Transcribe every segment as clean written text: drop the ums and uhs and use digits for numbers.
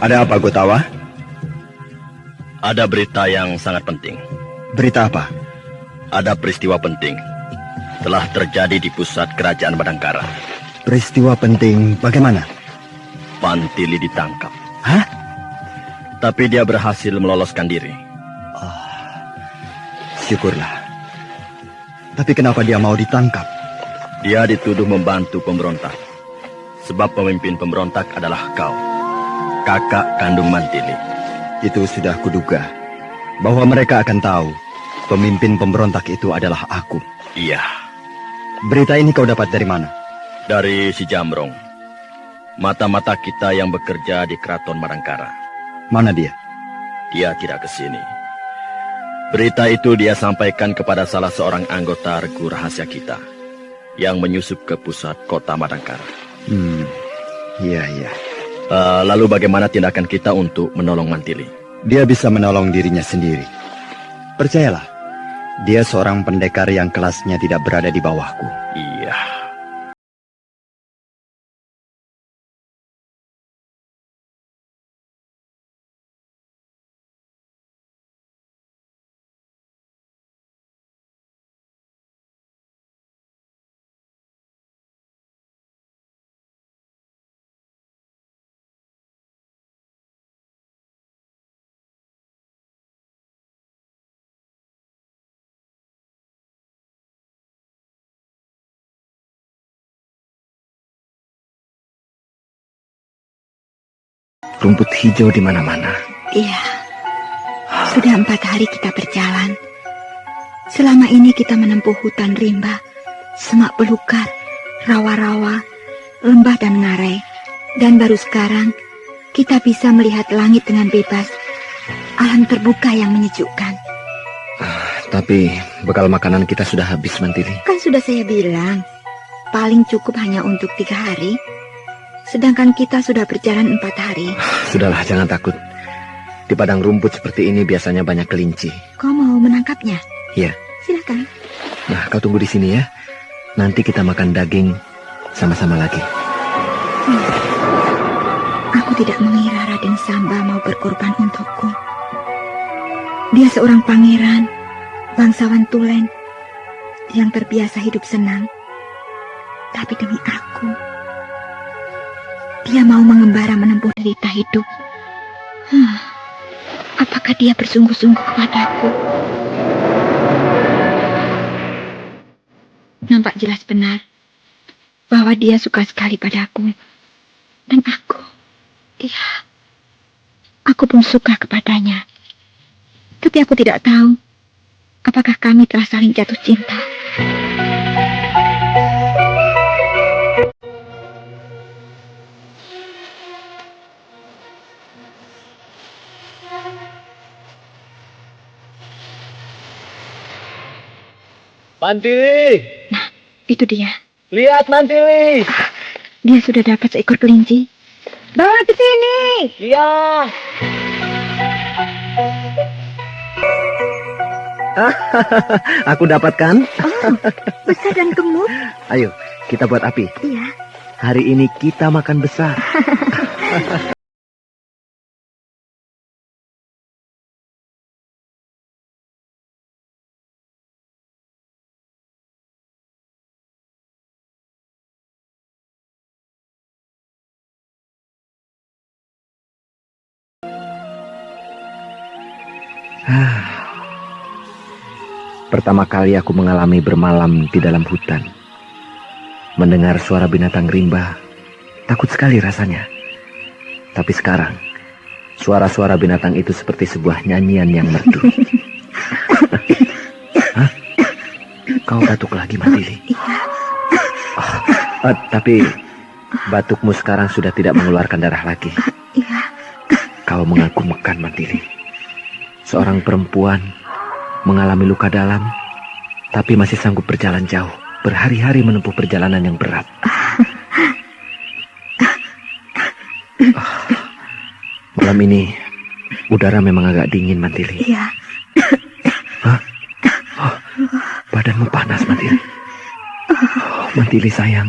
Ada apa, Gotawa? Ada berita yang sangat penting. Berita apa? Ada peristiwa penting telah terjadi di pusat kerajaan Madangkara. Peristiwa penting bagaimana? Pantili ditangkap. Hah? Tapi dia berhasil meloloskan diri. Syukurlah. Tapi kenapa dia mau ditangkap? Dia dituduh membantu pemberontak. Sebab pemimpin pemberontak adalah kau, kakak kandung Mantili. Itu sudah kuduga. Bahwa mereka akan tahu pemimpin pemberontak itu adalah aku. Iya. Berita ini kau dapat dari mana? Dari si Jamrong. Mata-mata kita yang bekerja di Keraton Madangkara. Mana dia? Dia tidak ke sini. Berita itu dia sampaikan kepada salah seorang anggota regu rahasia kita yang menyusup ke pusat kota Madangkara. Iya. Lalu bagaimana tindakan kita untuk menolong Mantili? Dia bisa menolong dirinya sendiri. Percayalah, dia seorang pendekar yang kelasnya tidak berada di bawahku. Iya. Rumput hijau di mana-mana. Iya. Sudah 4 hari kita berjalan. Selama ini kita menempuh hutan rimba, semak belukar, rawa-rawa, lembah dan ngarai. Dan baru sekarang kita bisa melihat langit dengan bebas. Alam terbuka yang menyejukkan. Tapi bekal makanan kita sudah habis, Mantili. Kan sudah saya bilang, paling cukup hanya untuk 3 hari. Sedangkan kita sudah berjalan 4 hari. Sudahlah, jangan takut. Di padang rumput seperti ini biasanya banyak kelinci. Kau mau menangkapnya? Iya. Silakan. Nah, kau tunggu di sini ya. Nanti kita makan daging sama-sama lagi. Aku tidak mengira Raden Samba mau berkorban untukku. Dia seorang pangeran, bangsawan tulen, yang terbiasa hidup senang. Tapi demi aku, dia mau mengembara menempuh derita hidup. Apakah dia bersungguh-sungguh kepadaku? Nampak jelas benar bahwa dia suka sekali padaku. Dan aku, aku pun suka kepadanya. Tapi aku tidak tahu apakah kami telah saling jatuh cinta. Mantili! Nah, itu dia. Lihat, Mantili! Dia sudah dapat seekor kelinci. Bawa ke sini. Iya. Aku dapatkan. Oh, besar dan gemuk. Ayo, kita buat api. Iya. Hari ini kita makan besar. Pertama kali aku mengalami bermalam di dalam hutan. Mendengar suara binatang rimba, takut sekali rasanya. Tapi sekarang, suara-suara binatang itu seperti sebuah nyanyian yang merdu. Hah? Kau batuk lagi, Mantili? Iya. Tapi batukmu sekarang sudah tidak mengeluarkan darah lagi. Iya. Kau mengaku mekan, Mantili. Seorang perempuan mengalami luka dalam, tapi masih sanggup berjalan jauh, berhari-hari menempuh perjalanan yang berat. Malam ini, udara memang agak dingin, Mantili. Iya. Hah? Oh, badanmu panas, Mantili. Oh, Mantili sayang.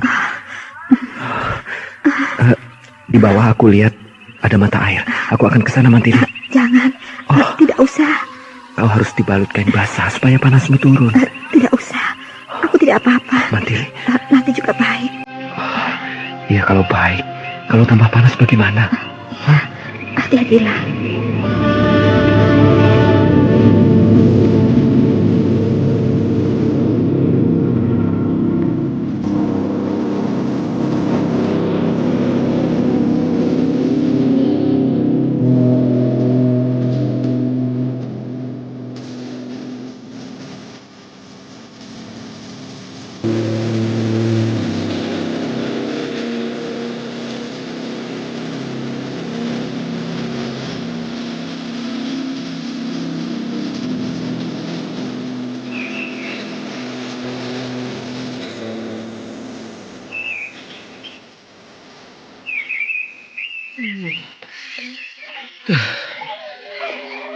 Di bawah aku lihat ada mata air. Aku akan ke sana, Mantili. Jangan, tidak usah. Kau harus dibalut kain basah supaya panasmu turun. Tidak usah, aku tidak apa-apa. Mantili. Nanti juga baik. Ya kalau baik, kalau tambah panas bagaimana? Hati-hatilah.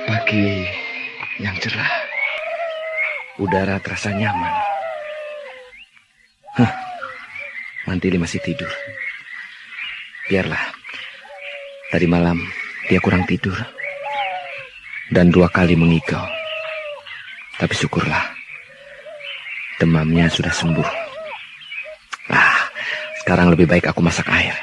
Pagi yang cerah. Udara terasa nyaman. Mantili masih tidur. Biarlah. Tadi malam dia kurang tidur. Dan 2 kali mengigau. Tapi syukurlah. Demamnya sudah sembuh. Sekarang lebih baik aku masak air.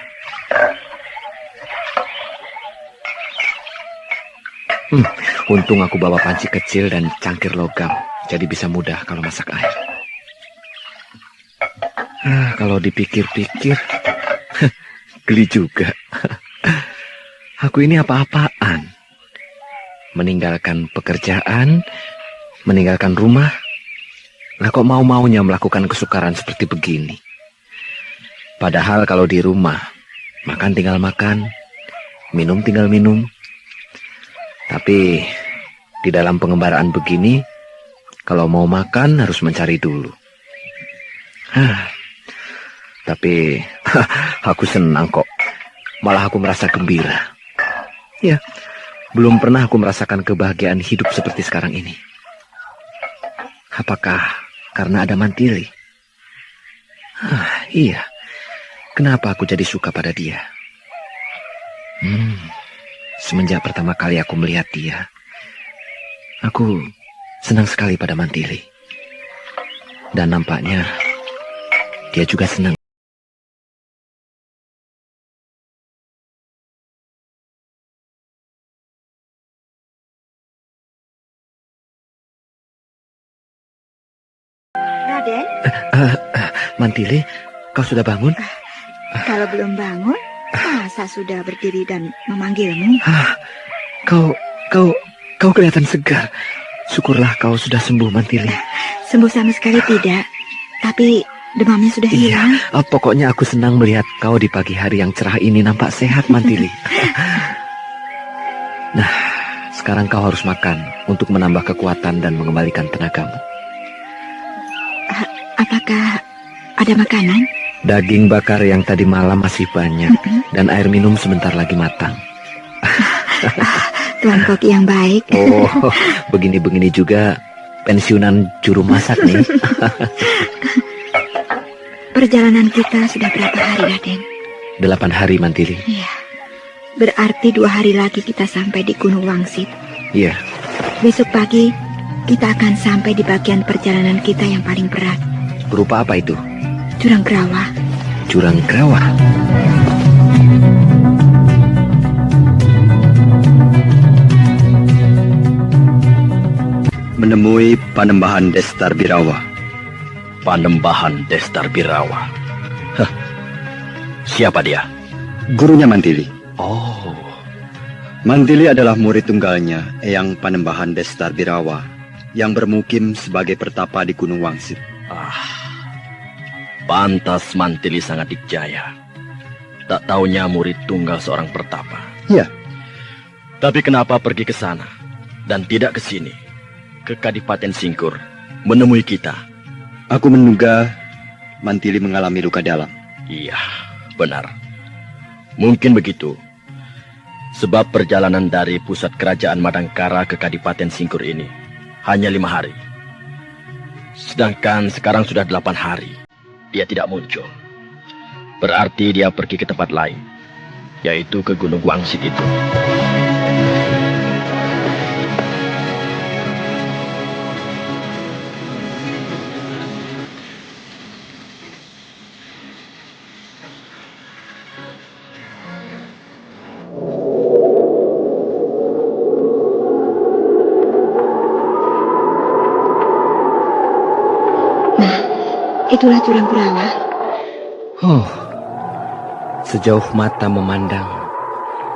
Untung aku bawa panci kecil dan cangkir logam, jadi bisa mudah kalau masak air. Kalau dipikir-pikir, geli juga. Aku ini apa-apaan? Meninggalkan pekerjaan, meninggalkan rumah. Lah kok mau-maunya melakukan kesukaran seperti begini? Padahal kalau di rumah, makan tinggal makan, minum tinggal minum. Tapi di dalam pengembaraan begini, kalau mau makan harus mencari dulu. Tapi aku senang kok. Malah aku merasa gembira. Ya, belum pernah aku merasakan kebahagiaan hidup seperti sekarang ini. Apakah karena ada Mantili? Iya. Kenapa aku jadi suka pada dia? Semenjak pertama kali aku melihat dia, aku senang sekali pada Mantili. Dan nampaknya dia juga senang. Raden, Mantili, kau sudah bangun? kalau belum bangun, masa sudah berdiri dan memanggilmu? Kau kelihatan segar. Syukurlah kau sudah sembuh, Mantili. Sembuh sama sekali tidak, tapi demamnya sudah hilang. Iya, pokoknya aku senang melihat kau di pagi hari yang cerah ini nampak sehat, Mantili. Nah, sekarang kau harus makan untuk menambah kekuatan dan mengembalikan tenagamu. Apakah ada makanan? Daging bakar yang tadi malam masih banyak, dan air minum sebentar lagi matang. Tuan koki yang baik. Oh, begini-begini juga pensiunan juru masak nih. Perjalanan kita sudah berapa hari, Raden? 8 hari, Mantili. Iya. Berarti 2 hari lagi kita sampai di Gunung Wangsit. Iya. Besok pagi kita akan sampai di bagian perjalanan kita yang paling berat. Berupa apa itu? Jurang Grawah. Jurang Grawah. Menemui Panembahan Destar Birawa. Panembahan Destar Birawa. Siapa dia? Gurunya Mantili. Oh, Mantili adalah murid tunggalnya, Eyang Panembahan Destar Birawa, yang bermukim sebagai pertapa di Gunung Wangsit. Pantas Mantili sangat dikjaya. Tak taunya murid tunggal seorang pertapa. Ya. Tapi kenapa pergi ke sana dan tidak ke sini, ke Kadipaten Singkur, menemui kita? Aku menduga Mantili mengalami luka dalam. Iya, benar. Mungkin begitu. Sebab perjalanan dari pusat kerajaan Madangkara ke Kadipaten Singkur ini hanya 5 hari. Sedangkan sekarang sudah 8 hari. Dia tidak muncul. Berarti dia pergi ke tempat lain. yaitu ke Gunung Wangsit itu. Itulah Jurang Kurawa. Sejauh mata memandang,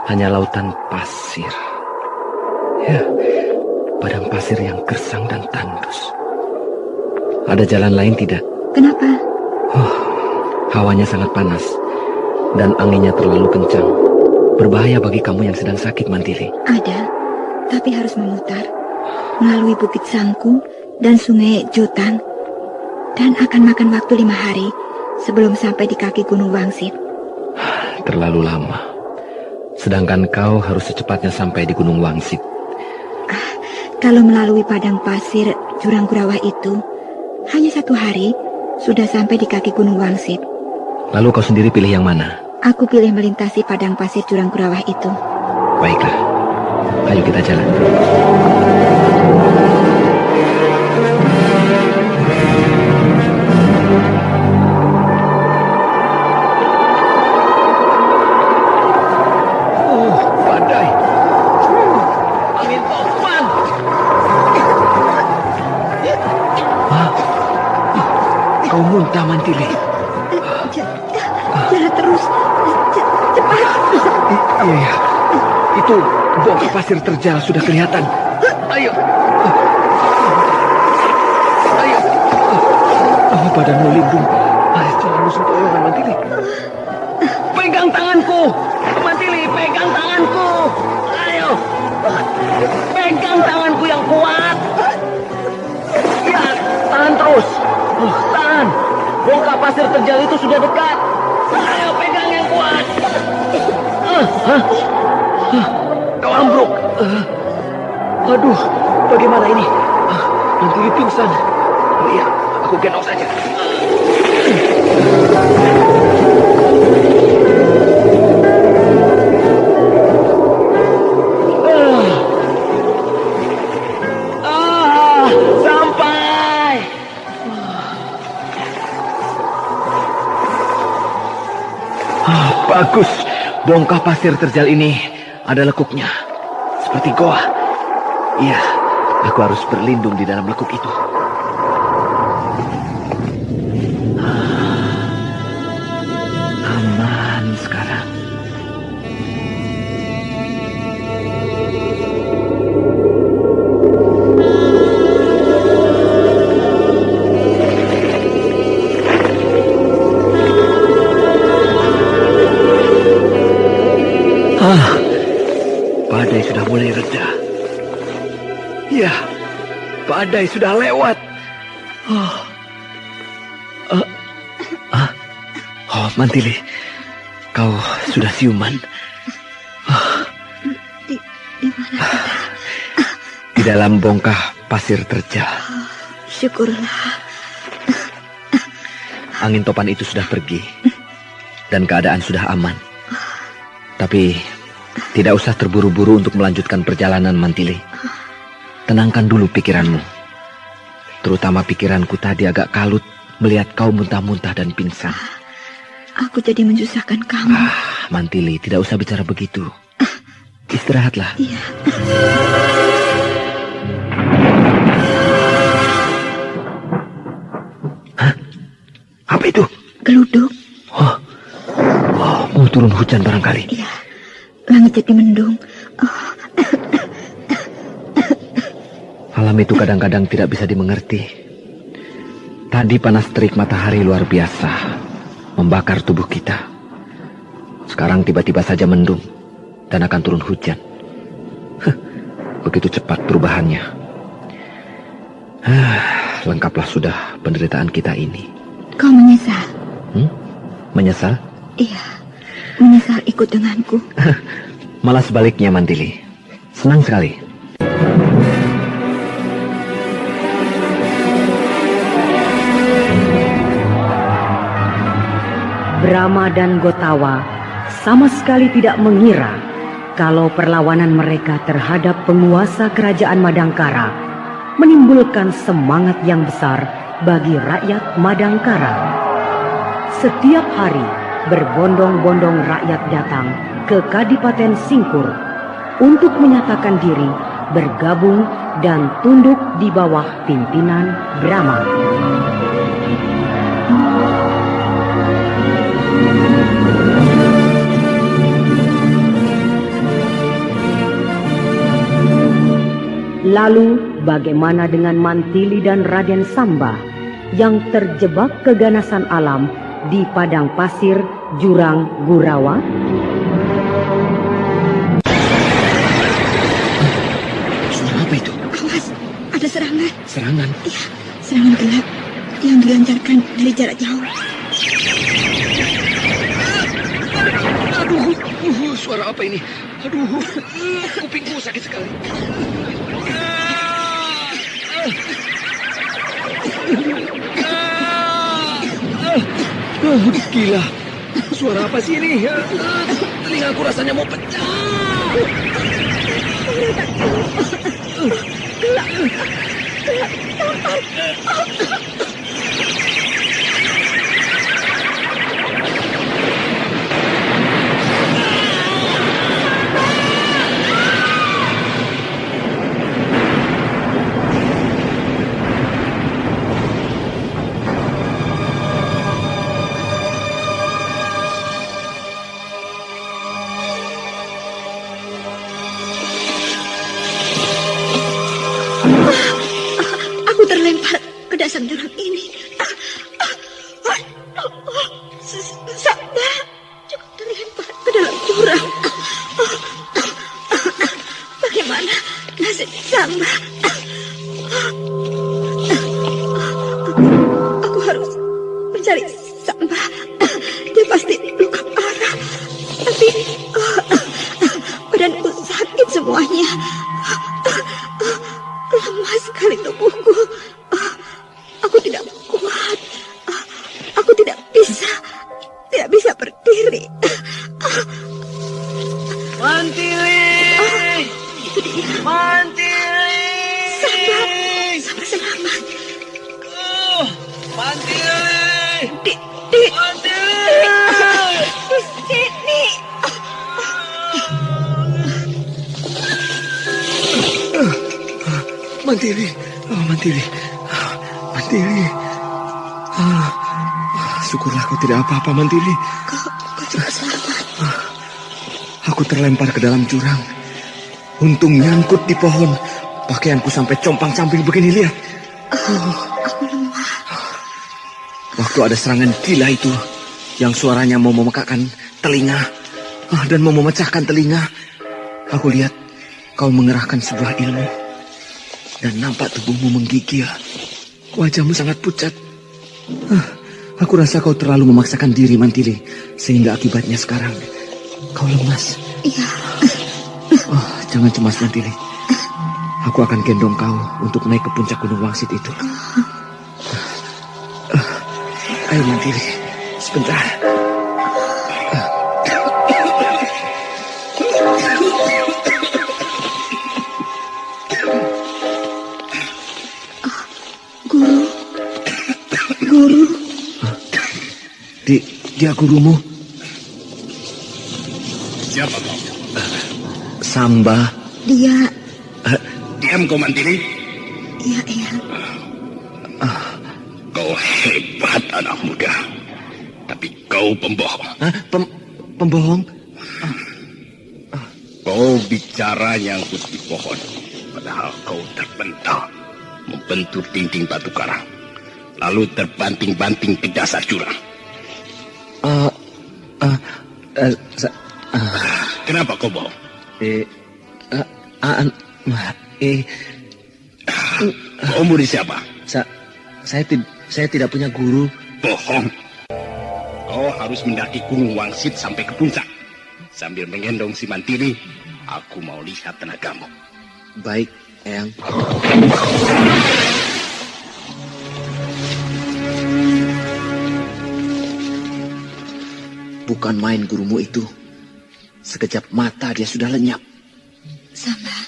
hanya lautan pasir. Ya, padang pasir yang gersang dan tandus. Ada jalan lain tidak? Kenapa? Hawanya sangat panas, dan anginnya terlalu kencang. Berbahaya bagi kamu yang sedang sakit, Mantili. Ada, tapi harus memutar melalui Bukit Sangku dan Sungai Jotan. Dan akan makan waktu 5 hari sebelum sampai di kaki Gunung Wangsit. Terlalu lama. Sedangkan kau harus secepatnya sampai di Gunung Wangsit. Kalau melalui padang pasir Jurang Kurawa itu, hanya 1 hari sudah sampai di kaki Gunung Wangsit. Lalu kau sendiri pilih yang mana? Aku pilih melintasi padang pasir Jurang Kurawa itu. Baiklah, ayo kita jalan. Kau muntah, Mantili. Jalan terus. Cepat. Iya. Itu bongkah pasir terjal sudah kelihatan. Ayo. Ayo. Badanmu lindung. Jangan sempoyongan, Mantili. Pegang tanganku. Mantili, pegang tanganku. Ayo. Pegang tanganku yang kuat. Ya, tahan terus. Tahan. Bongkah pasir terjal itu sudah dekat. Ayo pegang yang kuat. Kau ambruk. Aduh, bagaimana ini? Nanti pingsan. Oh iya, aku gendong saja. Sampai. Bagus. Bongkah pasir terjal ini ada lekuknya. Seperti goa. Iya, aku harus berlindung di dalam lekuk itu. Aman sekarang. Badai sudah mulai reda. Ya, badai sudah lewat. Mantili, kau sudah siuman. Di mana? Di dalam bongkah pasir terjal. Syukurlah. Angin topan itu sudah pergi dan keadaan sudah aman. Tapi tidak usah terburu-buru untuk melanjutkan perjalanan, Mantili. Tenangkan dulu pikiranmu. Terutama pikiranku tadi agak kalut melihat kau muntah-muntah dan pingsan. Aku jadi menyusahkan kamu. Mantili, tidak usah bicara begitu. Istirahatlah. Iya. Hah? Apa itu? Geluduk. Mau turun hujan barangkali. Iya. Langit jadi mendung. Alam itu kadang-kadang tidak bisa dimengerti. Tadi panas terik matahari luar biasa, membakar tubuh kita. Sekarang tiba-tiba saja mendung dan akan turun hujan. Begitu cepat perubahannya. Lengkaplah sudah penderitaan kita ini. Kau menyesal? Menyesal? Iya, menyesal ikut denganku. Malah sebaliknya, Mantili. Senang sekali. Brahma dan Gotawa sama sekali tidak mengira kalau perlawanan mereka terhadap penguasa kerajaan Madangkara menimbulkan semangat yang besar bagi rakyat Madangkara. Setiap hari berbondong-bondong rakyat datang ke Kadipaten Singkur untuk menyatakan diri bergabung dan tunduk di bawah pimpinan Brahma. Lalu bagaimana dengan Mantili dan Raden Samba yang terjebak keganasan alam di padang pasir Jurang Gurawa? Suara apa itu? Awas, ada serangan. Serangan? Iya, serangan gelap yang dilancarkan dari jarak jauh. Aduh, suara apa ini? Aduh, kupingku sakit sekali. Gila, suara apa sih ini? Telingaku rasanya mau pecah. Aku terlempar ke dasar jurang ini. Samba juga terlempar ke dalam jurang. Bagaimana nasib Samba? Aku harus mencari Samba. Dia pasti luka parah. Tapi badanku sakit semuanya. Lemah sekali tubuhku. Aku tidak kuat. Aku tidak bisa berdiri. Mantili! Itu dia. Mantili! Samba selamat. Mantili! Di sini. Mantili, oh Mantili, Mantili. Syukurlah kau tidak apa-apa, Mantili. Kau juga selamat. Aku terlempar ke dalam jurang. Untung nyangkut di pohon. Pakaianku sampai compang-camping begini, lihat. Aku lemah. Waktu ada serangan gila itu, yang suaranya mau memekakkan telinga dan mau memecahkan telinga, aku lihat kau mengerahkan sebuah ilmu. Dan nampak tubuhmu menggigil. Wajahmu sangat pucat. Aku rasa kau terlalu memaksakan diri, Mantili. Sehingga akibatnya sekarang kau lemas. Iya. Jangan cemas, Mantili. Aku akan gendong kau untuk naik ke puncak Gunung Wangsit itu. Ayo, Mantili. Sebentar. Guru. Dia gurumu? Siapa kau? Samba. Dia. Diam kau, Mantili. Iya, iya. Kau hebat, anak muda. Tapi kau pembohong. Pembohong? Kau bicara nyangkut di pohon. Padahal kau terpental. Membentur dinding batu karang. Lalu terbanting-banting ke dasar jurang. Kenapa kau bohong? Kau murid siapa? Saya tidak punya guru. Bohong. Kau harus mendaki Gunung Wangsit sampai ke puncak. Sambil menggendong si Mantili, aku mau lihat tenagamu. Baik, Eyang. Bukan main gurumu itu. Sekejap mata dia sudah lenyap. Samba,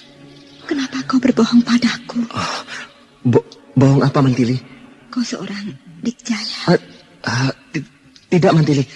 kenapa kau berbohong padaku? Bohong apa, Mantili? Kau seorang Dikjaya. Tidak, Mantili.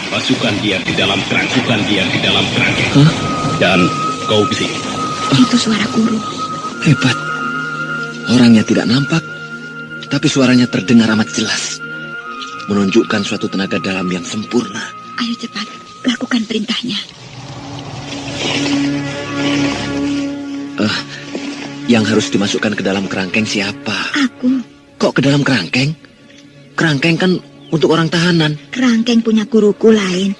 Masukkan dia ke dalam kerangkeng. Dan kau ke sini. Itu suara guru. Hebat. Orangnya tidak nampak, tapi suaranya terdengar amat jelas. Menunjukkan suatu tenaga dalam yang sempurna. Ayo cepat, lakukan perintahnya. Yang harus dimasukkan ke dalam kerangkeng siapa? Aku. Kok ke dalam kerangkeng? Kerangkeng kan untuk orang tahanan. Kerangkeng punya guruku lain.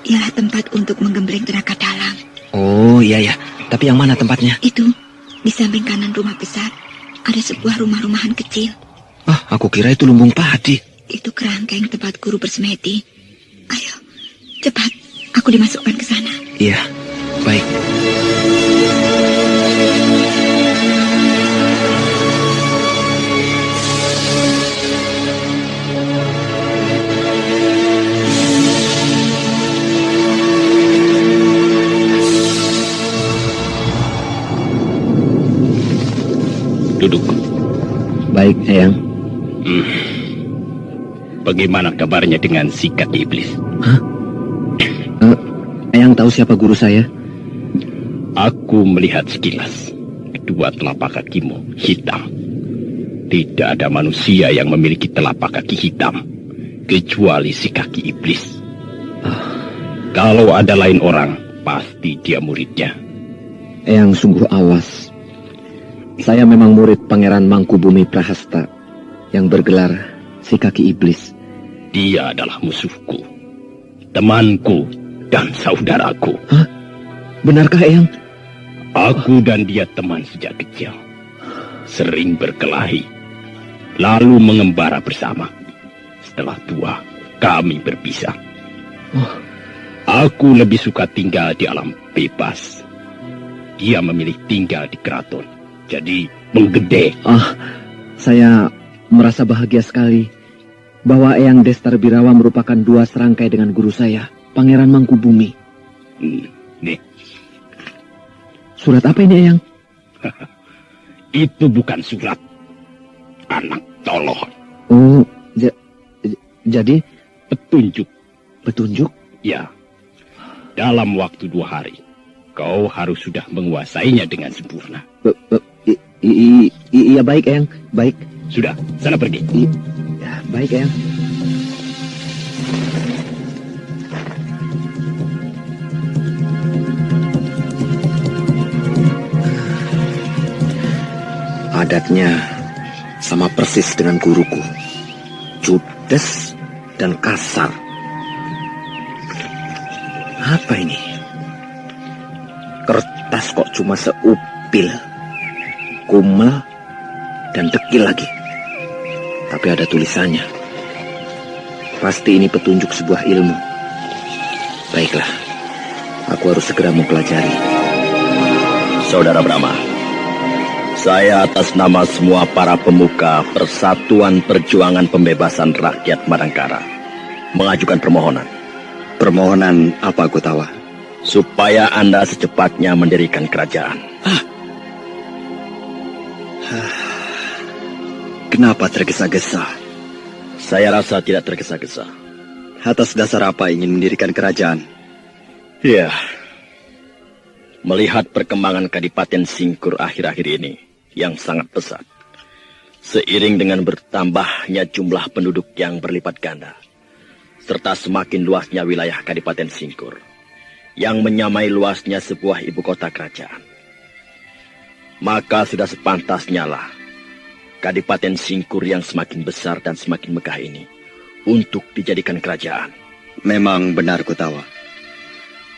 Ialah tempat untuk menggembleng tenaga dalam. Oh iya ya, tapi yang mana tempatnya? Itu, di samping kanan rumah besar, ada sebuah rumah-rumahan kecil. Aku kira itu lumbung padi. Itu kerangkeng tempat guru bersemedi. Ayo, cepat, aku dimasukkan ke sana. Iya, baik. Duduk. Baik, Eyang. Bagaimana kabarnya dengan sikat iblis? Eyang tahu siapa guru saya? Aku melihat sekilas. Kedua telapak kakimu hitam. Tidak ada manusia yang memiliki telapak kaki hitam. Kecuali si kaki iblis. Kalau ada lain orang, pasti dia muridnya. Eyang sungguh awas. Saya memang murid Pangeran Mangkubumi Prahasta yang bergelar si kaki iblis. Dia adalah musuhku, temanku, dan saudaraku. Benarkah, Eyang? Aku dan dia teman sejak kecil. Sering berkelahi, lalu mengembara bersama. Setelah tua, kami berpisah. Aku lebih suka tinggal di alam bebas. Dia memilih tinggal di keraton. Jadi menggede. Saya merasa bahagia sekali bahwa Eyang Destar Birawa merupakan dua serangkai dengan guru saya, Pangeran Mangkubumi. Nih. Surat apa ini, Eyang? Itu bukan surat. Anak tolol. Oh, jadi? Petunjuk Petunjuk? Ya, dalam waktu 2 hari, kau harus sudah menguasainya dengan sempurna. Iya baik, Eyang. Baik. Sudah, sana pergi. Ya, baik, Eyang. Adatnya sama persis dengan guruku. Judes dan kasar. Apa ini? Kertas kok cuma seupil. Kumel dan dekil lagi. Tapi ada tulisannya. Pasti ini petunjuk sebuah ilmu. Baiklah, aku harus segera mempelajari. Saudara Brahma, saya atas nama semua para pemuka Persatuan Perjuangan Pembebasan Rakyat Madangkara mengajukan permohonan. Permohonan apa, Kutawa? Supaya Anda secepatnya mendirikan kerajaan. Kenapa tergesa-gesa? Saya rasa tidak tergesa-gesa. Atas dasar apa ingin mendirikan kerajaan? Ya, melihat perkembangan Kadipaten Singkur akhir-akhir ini yang sangat pesat, seiring dengan bertambahnya jumlah penduduk yang berlipat ganda, serta semakin luasnya wilayah Kadipaten Singkur, yang menyamai luasnya sebuah ibu kota kerajaan. Maka sudah sepantasnya lah Kadipaten Singkur yang semakin besar dan semakin megah ini untuk dijadikan kerajaan. Memang benar, Kutawa.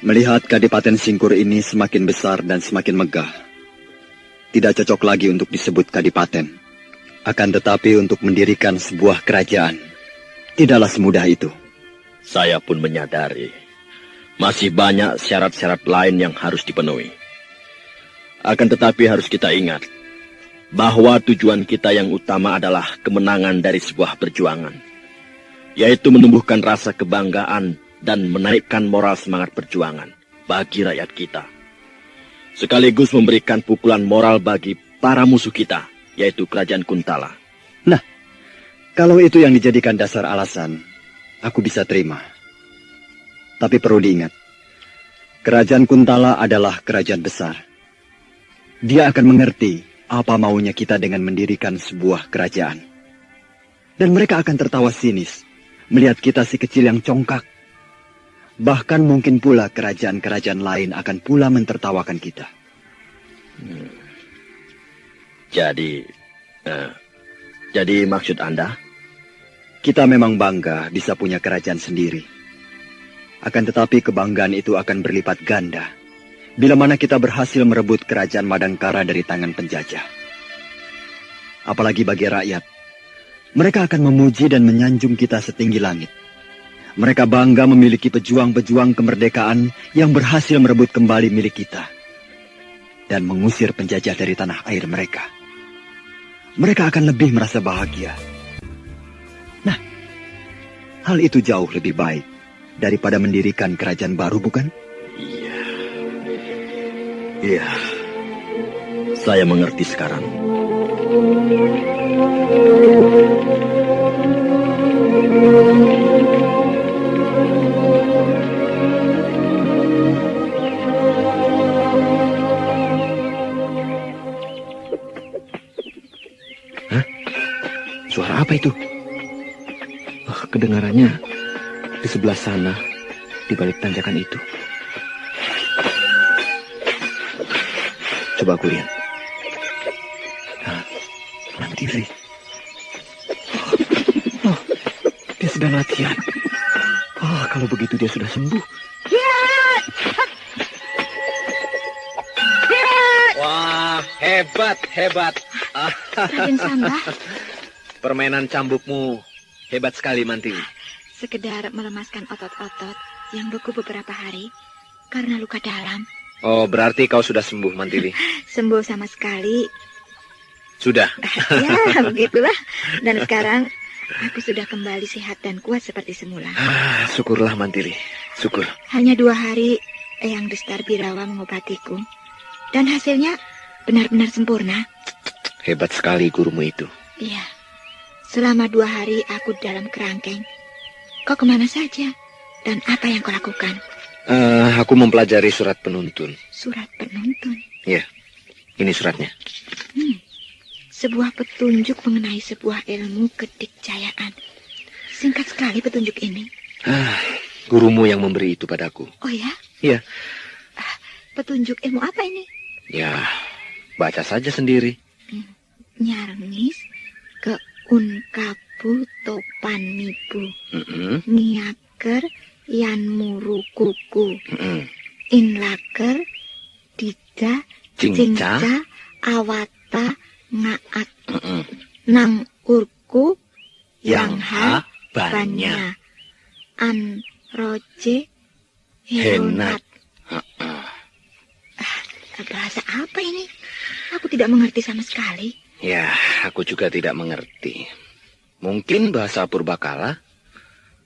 Melihat Kadipaten Singkur ini semakin besar dan semakin megah, tidak cocok lagi untuk disebut Kadipaten. Akan tetapi untuk mendirikan sebuah kerajaan, tidaklah semudah itu. Saya pun menyadari masih banyak syarat-syarat lain yang harus dipenuhi. Akan tetapi harus kita ingat bahwa tujuan kita yang utama adalah kemenangan dari sebuah perjuangan, yaitu menumbuhkan rasa kebanggaan dan menaikkan moral semangat perjuangan bagi rakyat kita, sekaligus memberikan pukulan moral bagi para musuh kita, yaitu Kerajaan Kuntala. Nah, kalau itu yang dijadikan dasar alasan, aku bisa terima. Tapi perlu diingat, Kerajaan Kuntala adalah kerajaan besar. Dia akan mengerti apa maunya kita dengan mendirikan sebuah kerajaan. Dan mereka akan tertawa sinis melihat kita si kecil yang congkak. Bahkan mungkin pula kerajaan-kerajaan lain akan pula mentertawakan kita. Jadi maksud Anda? Kita memang bangga bisa punya kerajaan sendiri. Akan tetapi kebanggaan itu akan berlipat ganda bila mana kita berhasil merebut kerajaan Madangkara dari tangan penjajah. Apalagi bagi rakyat, mereka akan memuji dan menyanjung kita setinggi langit. Mereka bangga memiliki pejuang-pejuang kemerdekaan yang berhasil merebut kembali milik kita dan mengusir penjajah dari tanah air mereka. Mereka akan lebih merasa bahagia. Nah, hal itu jauh lebih baik daripada mendirikan kerajaan baru, bukan? Iya, saya mengerti sekarang. Hah? Suara apa itu? Oh, kedengarannya di sebelah sana, di balik tanjakan itu. Coba aku lihat. Nah, Mantili. Oh, dia sedang latihan. Oh, kalau begitu dia sudah sembuh. Wah, hebat. Raden Samba, Permainan cambukmu hebat sekali, Mantili. sekedar melemaskan otot-otot yang beku beberapa hari karena luka dalam. Oh, berarti kau sudah sembuh, Mantili. Sembuh sama sekali. Sudah. Ya, begitulah. Dan sekarang aku sudah kembali sehat dan kuat seperti semula. Syukurlah, Mantili. Syukur. Hanya 2 hari Eyang Destar Birawa mengobatiku. Dan hasilnya benar-benar sempurna. Hebat sekali gurumu itu. Iya. Selama 2 hari aku dalam kerangkeng. Kau kemana saja? Dan apa yang kau lakukan? Aku mempelajari surat penuntun. Surat penuntun. Ya, ini suratnya. Sebuah petunjuk mengenai sebuah ilmu kedikjayaan. Singkat sekali petunjuk ini. Gurumu yang memberi itu padaku. Oh ya? Iya. Petunjuk ilmu apa ini? Ya, baca saja sendiri. Nyarnis ke unkabu topanibu. Ngiaker yan muru kuku. Inlaker dida Cingca. cingca awata ngaat. Nang urku yang ha banya. An roje henat. Bahasa apa ini? Aku tidak mengerti sama sekali. Ya, aku juga tidak mengerti. Mungkin bahasa Purbakala,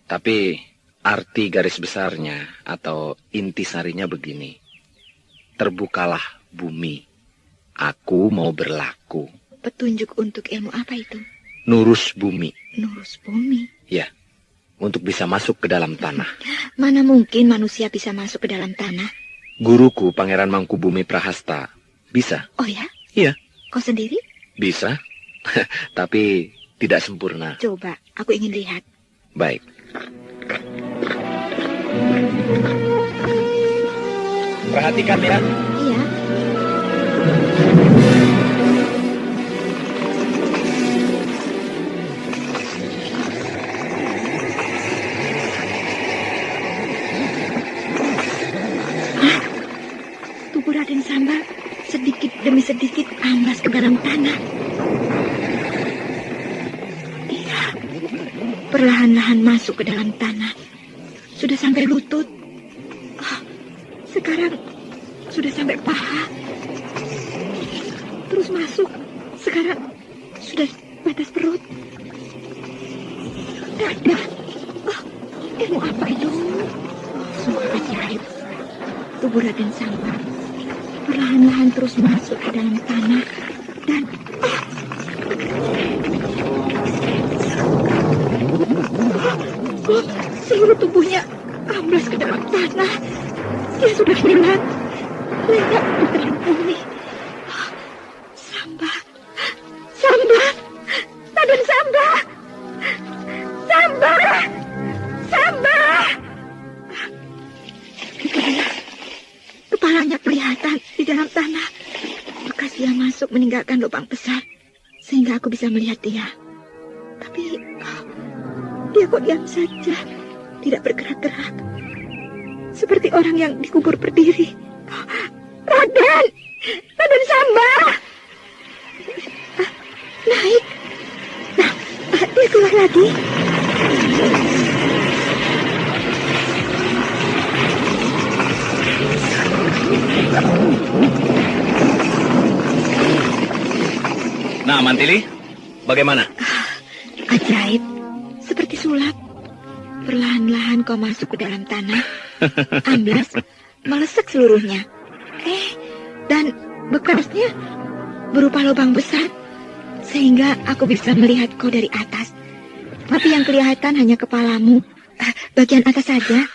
tapi arti garis besarnya atau intisarinya begini. Terbukalah bumi, aku mau berlaku. Petunjuk untuk ilmu apa itu? Nurus bumi. Nurus bumi. Ya, untuk bisa masuk ke dalam tanah. Mana mungkin manusia bisa masuk ke dalam tanah? Guruku, Pangeran Mangkubumi Prahasta, bisa. Oh ya? Iya. Kau sendiri? Bisa, tapi tidak sempurna. Coba, aku ingin lihat. Baik. Perhatikan ya. Iya. Tubuh Raden Samba sedikit demi sedikit amblas ke dalam tanah. Iya, perlahan-lahan masuk ke dalam tanah. Sudah sampai lutut. Sekarang sudah sampai paha. Terus masuk. Sekarang sudah batas perut. Dada. Ilmu apa itu? Sungguh ajaib. Tubuh Raden Samba perlahan-lahan terus masuk ke dalam tanah dan seluruh tubuhnya amblas ke dalam tanah. Dia sudah hilang, lenyap di dalam bumi. Samba, Samba, Raden Samba, Samba, Samba. Kepalanya kelihatan di dalam tanah. Bekas dia masuk meninggalkan lubang besar, sehingga aku bisa melihat dia. Tapi dia kok diam saja, tidak bergerak-gerak. Seperti orang yang dikubur berdiri. Raden! Raden Samba! Naik. Nah, dia keluar lagi. Nah, Mantili, bagaimana? Ajaib, seperti sulap. Perlahan-lahan kau masuk ke dalam tanah, amblas, melesak seluruhnya. Dan bekasnya berupa lubang besar, sehingga aku bisa melihat kau dari atas. Tapi yang kelihatan hanya kepalamu, bagian atas saja.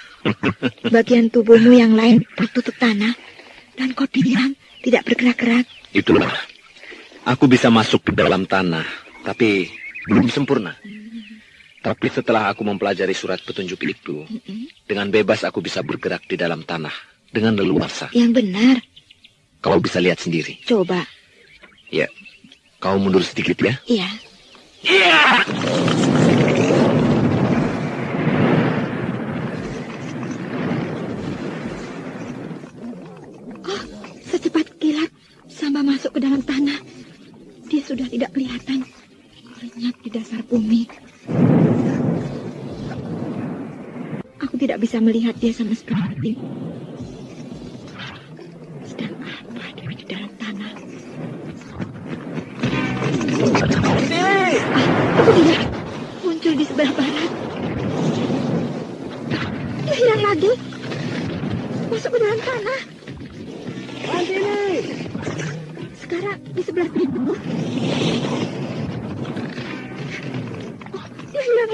Bagian tubuhmu yang lain tertutup tanah, dan kau diam, tidak bergerak-gerak. Itulah. Aku bisa masuk ke dalam tanah, tapi belum sempurna. Tapi setelah aku mempelajari surat petunjuk itu, dengan bebas aku bisa bergerak di dalam tanah dengan leluasa. Yang benar. Kau bisa lihat sendiri. Coba. Ya, kau mundur sedikit ya. Iya. Oh, secepat kilat Samba masuk ke dalam tanah. Dia sudah tidak kelihatan. Lenyap di dasar bumi. Aku tidak bisa melihat dia sama sekali. Sedang apa dia di dalam tanah? Itu dia, muncul di sebelah barat. Dia hilang lagi. Masuk ke dalam tanah. Sekarang di sebelah timur.